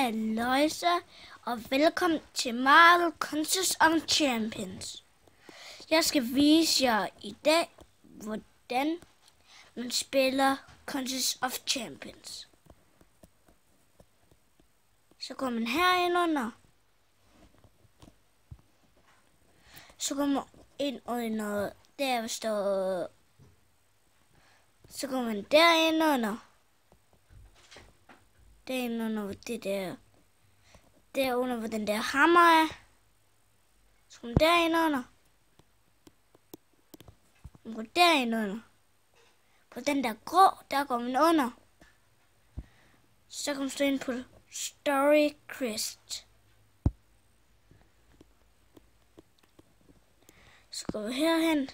er Louise, og velkommen til Marvel Contest of Champions. Jeg skal vise jer i dag, hvordan man spiller Contest of Champions. Så går man herind under. Så går man ind under der, hvor står. Så går man derind under. Derinde under det der. Derunder, hvor den der hammer er. Så går man derinde under. Man går derinde under. På den der grå, der går man under. Så kan man stå ind på Story Quest. Så går vi herhen.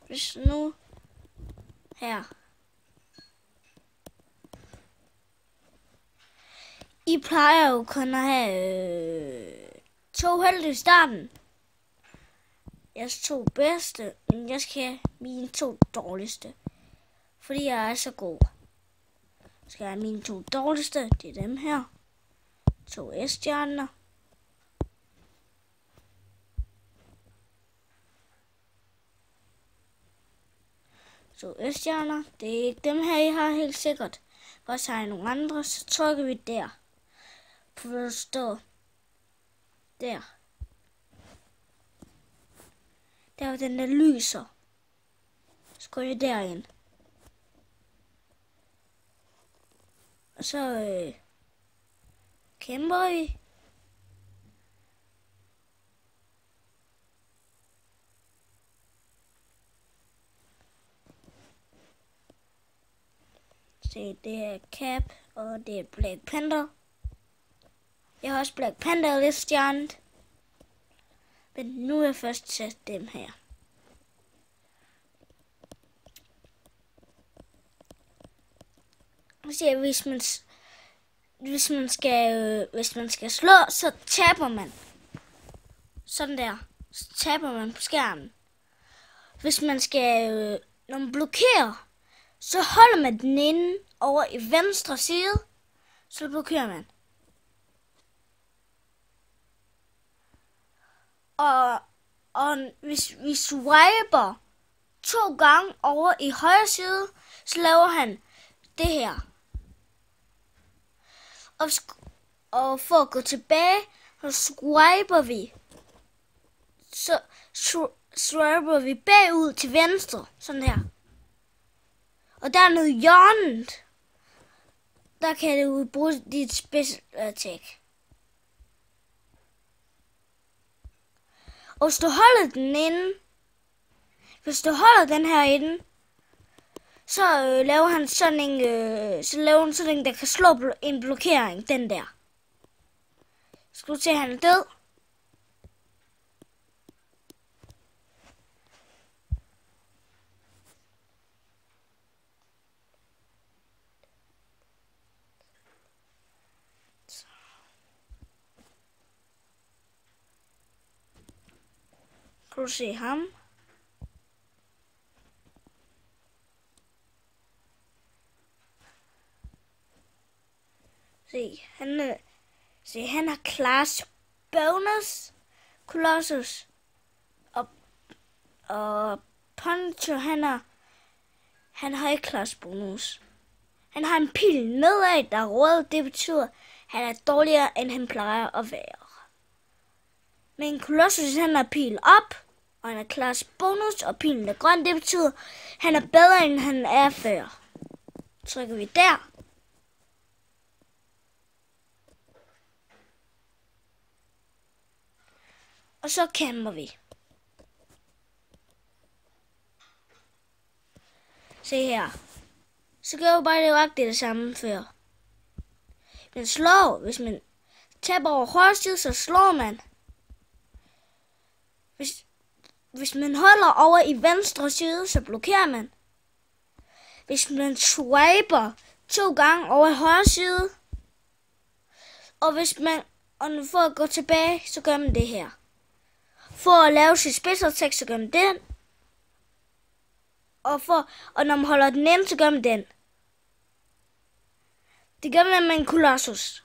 Hvis nu her. I plejer jo kun at have 2 helte i starten. Jeres 2 bedste, men jeg skal have mine 2 dårligste. Fordi jeg er så god. Så skal jeg have mine 2 dårligste, det er dem her. 2 S-stjerner. Så S-stjerner, det er ikke dem her, I har helt sikkert. Og så har I nogle andre, så trykker vi der. På hvad der står. Der. Der er den der lyser. Så går jeg derind. Og så kæmper vi. Se, det er Cap, og det er Black Panther. Jeg har også Black Panther lidt stjernet. Men nu er jeg først til dem her. Se, hvis man skal slå, så taber man. Sådan der. Så taber man på skærmen. Hvis man skal, når man blokerer, så holder man den inde over i venstre side, så blokerer man. Og hvis vi swiper 2 gange over i højre side, så laver han det her. Og for at gå tilbage, så swiper vi. Så swiper vi bagud til venstre, sådan her. Og der er noget i hjørnet. Der kan du bruge dit special attack. Og hvis du holder den inde, hvis du holder den her inde, så laver han sådan en, der kan slå en blokering, den der. Skal du se, han er død? Kan du se ham? Se, han har class bonus, Colossus, og Poncho, han har ikke class bonus. Han har en pil nedad, der er rød, det betyder, at han er dårligere, end han plejer at være. Men Colossus, han har pil op, og han har class bonus, og pilen er grøn, det betyder, at han er bedre, end han er før. Trykker vi der. Og så kæmper vi. Se her. Så gør vi bare det samme før. Men slår, hvis man taber over højre side, så slår man. Hvis man holder over i venstre side, så blokerer man. Hvis man swiper 2 gange over i højre side, og for at gå tilbage, så gør man det her. For at lave sit special attack, så gør man den. og når man holder den ind, så gør man den. Det gør man med en Colossus.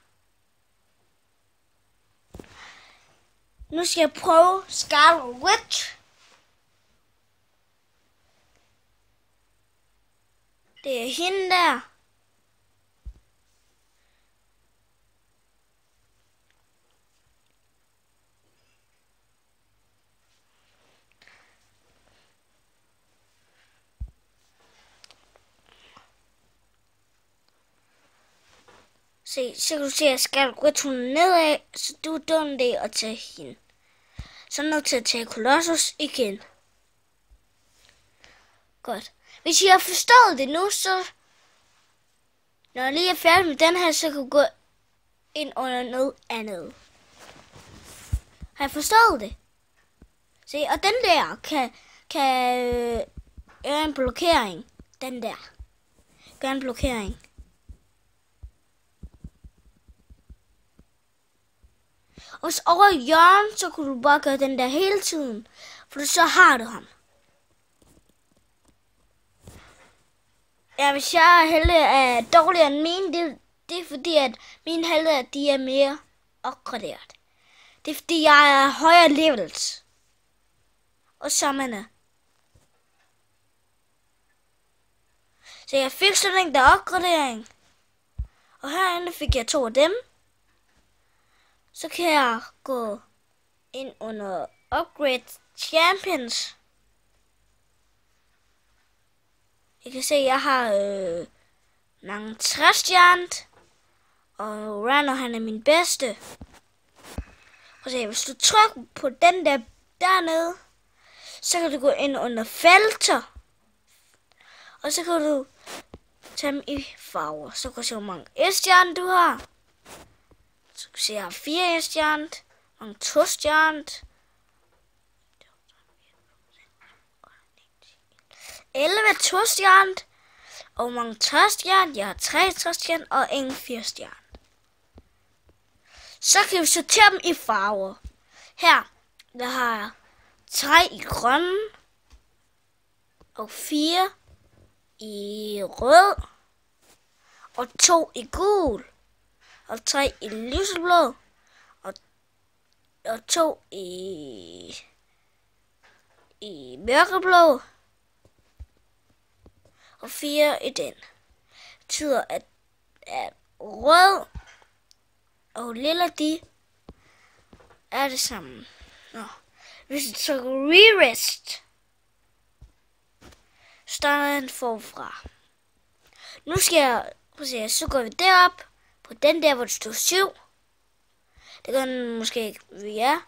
Nu skal jeg prøve Scarlet Witch. Det er hende der. Se, så kan du se, at Scarlet Witch hun er nedad, så du er dum det at tage hende. Så er nødt til at tage Colossus igen. Godt. Hvis I har forstået det nu, så når jeg lige er færdig med den her, så kan du gå ind under noget andet. Har jeg forstået det? Se, og den der kan gøre en blokering. Den der. Gør en blokering. Og så over i hjørnet, så kunne du bare gøre den der hele tiden. For så har du ham. Ja, hvis jeg er helte er dårligere end mine, det er fordi, at mine helte de er mere opgraderet. Det er fordi, jeg er højere levels. Og sammen. Så jeg fik sådan en der opgradering. Og herinde fik jeg 2 af dem. Så kan jeg gå ind under Upgrade Champions. I kan se, at jeg har mange 60 stjernet. Og Randall han er min bedste. Og se, hvis du trykker på den der dernede, så kan du gå ind under felter. Og så kan du tage dem i farver. Så kan du se, hvor mange S-stjerner du har. Så kan du se, at jeg har 4 S-stjerner. Mange 2 stjerner. 11 2-stjerner, og mange 3-stjerner. Jeg har 3 3-stjerner og ingen 4-stjerner. Så kan vi sortere dem i farver. Her, der har jeg 3 i grønne, og 4 i rød, og 2 i gul, og 3 i lyseblå, og 2 i mørkeblå, og 4 i den. Det betyder, at rød og lilla, de er det samme. Nå. Hvis du trykker re-rest, starter den forfra. Nu skal jeg, prøv så går vi derop, på den der, hvor du står 7. Det gør den måske ikke, ja.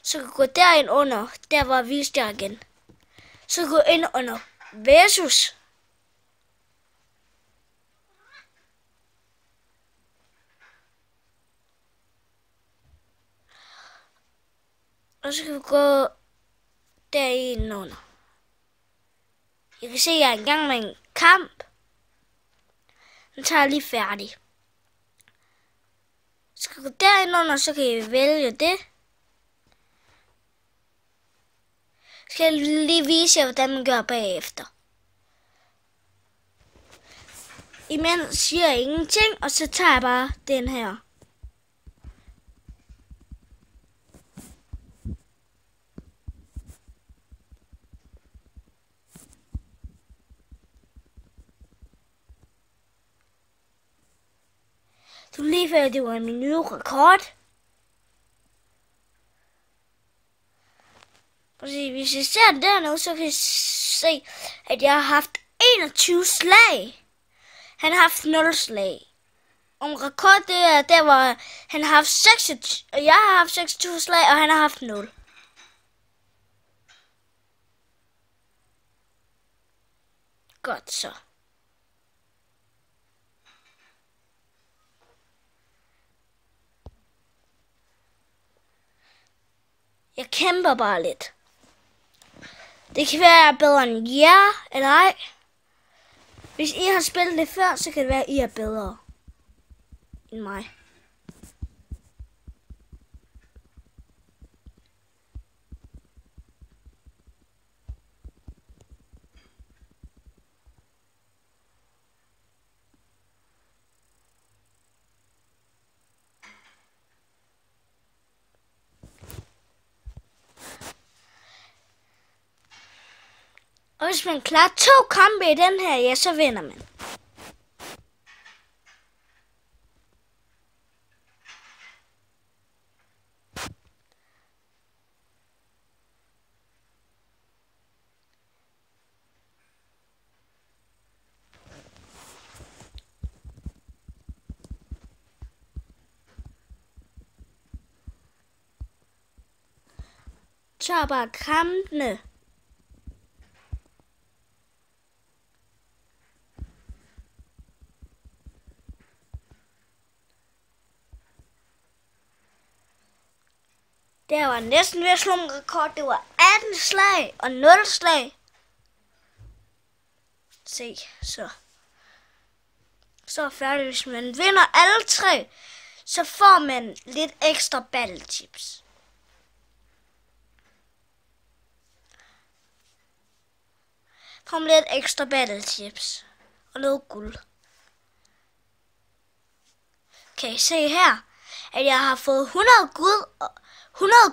Så kan du gå derind under, der hvor jeg viste jer igen. Så kan du gå ind under versus. Og så kan vi gå derinde under. Jeg kan se, at jeg er i gang med en kamp. Den tager jeg lige færdig. Så kan vi gå derinde under, så kan I vælge det. Så skal jeg lige vise jer, hvordan man gør bagefter. Imens siger jeg ingenting, og så tager jeg bare den her. Du lige før, det var min nye rekord. Hvis I ser den dernede, så kan I se, at jeg har haft 21 slag. Han har haft 0 slag. Om rekord, det er der, hvor han har haft 26, og jeg har haft 26 slag, og han har haft 0. Godt så. Jeg kæmper bare lidt. Det kan være bedre end jer, eller ej. Hvis I har spillet det før, så kan det være, at I er bedre end mig. Og hvis man klarer 2 kampe i den her, ja, så vinder man. Så bare kampene. Det var næsten ved at slå en rekord. Det var 18 slag og 0 slag. Se, så er færdigt. Hvis man vinder alle 3, så får man lidt ekstra battletips. Får man lidt ekstra battletips og noget guld. Kan I se her, at jeg har fået 100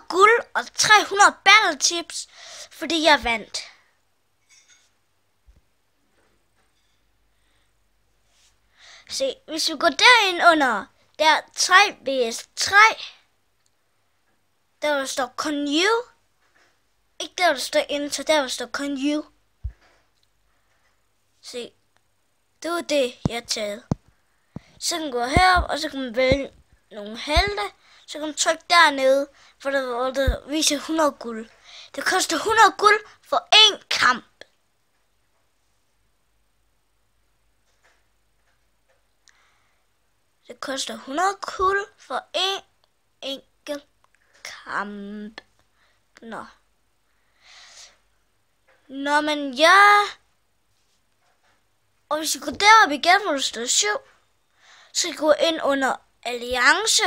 guld og 300 battletips, fordi jeg vandt. Se, hvis vi går derind under, der er 3 vs 3, der står continue. Ikke der står enter, der står continue. Se, det var det, jeg har taget. Så kan man gå herop, og så kan man vælge nogle helte. Så kan man trykke dernede, for der viser 100 guld. Det koster 100 guld for 1 kamp. Det koster 100 guld for 1 enkelt kamp. Nå, men ja. Og hvis I går derop igen, hvor du står 7, så I går ind under alliance.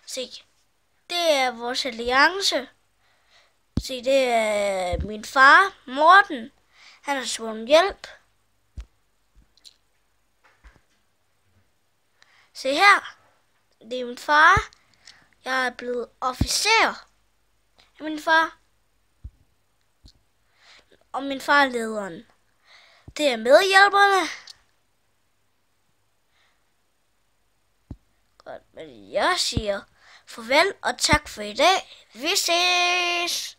Se, det er vores alliance. Se, det er min far, Morten. Han har svunget hjælp. Se her, det er min far. Jeg er blevet officer af min far. Og min far er lederen. Det er medhjælperne. Godt, men jeg siger farvel og tak for i dag. Vi ses!